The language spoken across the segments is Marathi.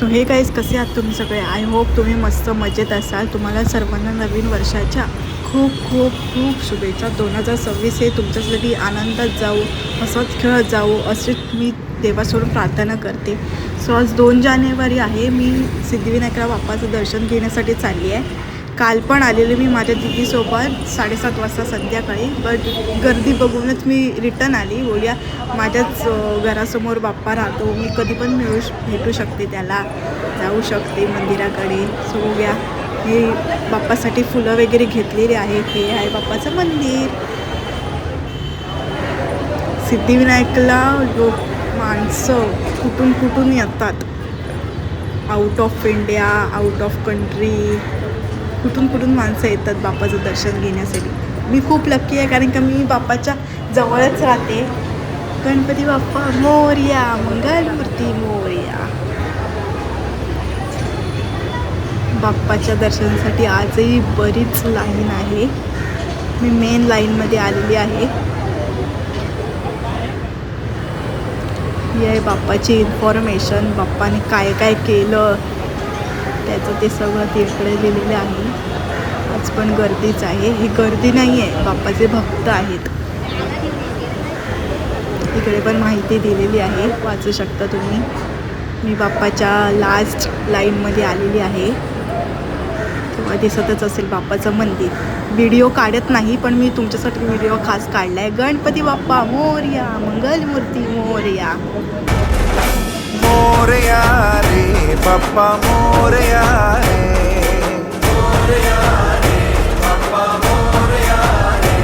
सो हे गाईज कसे आहात तुम्ही सगळे. आय होप तुम्ही मस्त मजेत असाल. तुम्हाला सर्वांना नवीन वर्षाच्या खूप खूप खूप शुभेच्छा. 2026 हे तुमच्यासाठी आनंदात जाऊ, हसत खेळत जाऊ अशी मी देवासमोर प्रार्थना करते. सो आज 2 जानेवारी आहे. मी सिद्धिविनायक बाप्पाचं दर्शन घेण्यासाठी चालली आहे. काल पण आलेले मी माझ्या दिदीसोबत 7:30 वाजता संध्याकाळी, बट गर्दी बघूनच मी रिटर्न आली. बोलूया माझ्याच घरासमोर बाप्पा राहतो, मी कधी पण भेटू शकते त्याला, जाऊ शकते मंदिराकडे. सो बोलूया मी बाप्पासाठी फुलं वगैरे घेतलेली आहे. हे आहे बाप्पाचं मंदिर. सिद्धिविनायकला लोक माणसं कुठून कुठून येतात, out of India, out of country, कुठून कुठून माणसं येतात बाप्पाचं दर्शन घेण्यासाठी. मी खूप लक्की आहे कारण का मी बाप्पाच्या जवळच राहते. गणपती बाप्पा मोरया, मंगलमूर्ती मोरया. बाप्पाच्या दर्शनासाठी आजही बरीच लाईन आहे. मी मेन लाईनमध्ये आलेली आहे. ही आहे बाप्पाची इन्फॉर्मेशन, बाप्पाने काय काय केलं त्याचं ते सगळं तिकडे लिहिलेलं आहे. आज पण गर्दीच आहे. ही गर्दी नाही आहे, बाप्पाचे भक्त आहेत. इकडे पण माहिती दिलेली आहे, वाचू शकता तुम्ही. मी बाप्पाच्या लास्ट लाईनमध्ये आलेली आहे. तेव्हा दिसतच असेल बाप्पाचं मंदिर. व्हिडिओ काढत नाही पण मी तुमच्यासाठी व्हिडिओ खास काढला आहे. गणपती बाप्पा मोरया, मंगलमूर्ती मोरया. मोरया रे बाप्पा मोरया रे, मोरया रे बाप्पा मोरया रे,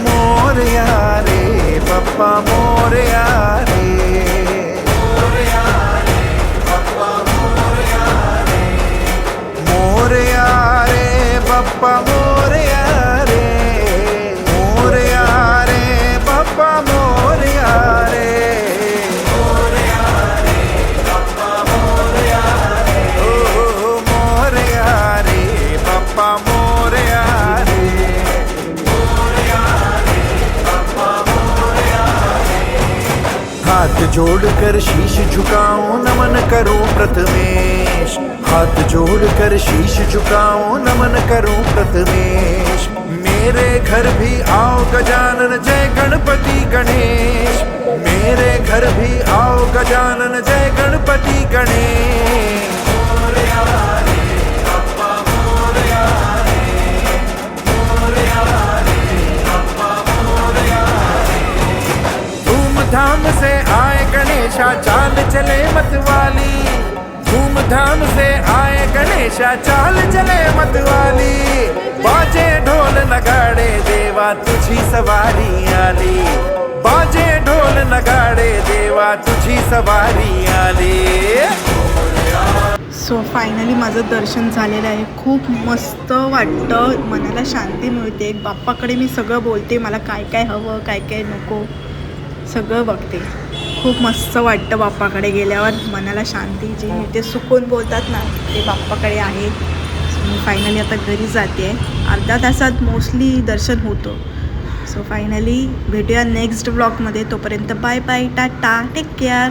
मोरया रे बाप्पा मोरया रे, मोरया रे बाप्पा मोरया रे, मोरया रे बाप्पा मोरया रे, मोरया रे बाप्पा मोरया रे. हाथ जोड़कर शीश झुकाऊं नमन करूं प्रथमेश, हाथ जोड़कर शीश झुकाऊं नमन करूं प्रथमेश. मेरे घर भी आओ गजानन जय गणपति गणेश, मेरे घर भी आओ गजानन जय गणपति गणेश. धूमधाम से आए गणेशा चाल चले मतवाली, धूमधाम से आए गणेशा चाल चले मतवाली. बाजे ढोल नगाड़े देवा तुझी सवारी आली, बाजे ढोल नगाड़े देवा तुझी सवारी आली. सो फायनली माझं दर्शन झालेलं आहे. खूप मस्त वाटतं, मनाला शांती मिळते. बाप्पाकडे मी सगळं बोलते, मला काय काय हवं काय काय नको सगळं बघते. खूप मस्त वाटतं बाप्पाकडे गेल्यावर, मनाला शांती जी ते सुकून बोलतात ना ते बाप्पाकडे आहे. मी फायनली आता घरी जाते आहे. अर्धा तासात मोस्टली दर्शन होतं. सो फायनली भेटूया नेक्स्ट ब्लॉगमध्ये. तोपर्यंत bye bye, tata, take care.